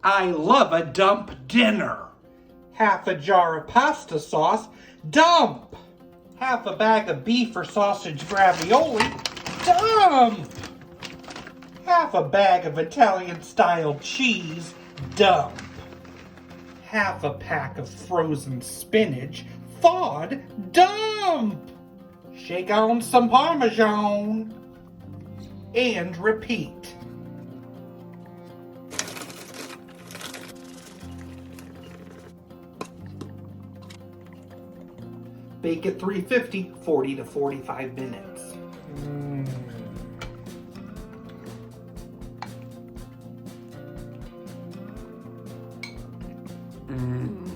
I love a dump dinner. Half a jar of pasta sauce, dump. Half a bag of beef or sausage ravioli, dump. Half a bag of Italian-style cheese, dump. Half a pack of frozen spinach, thawed, dump. Shake on some Parmesan. And repeat. Bake at 350, 40 to 45 minutes. Mmm.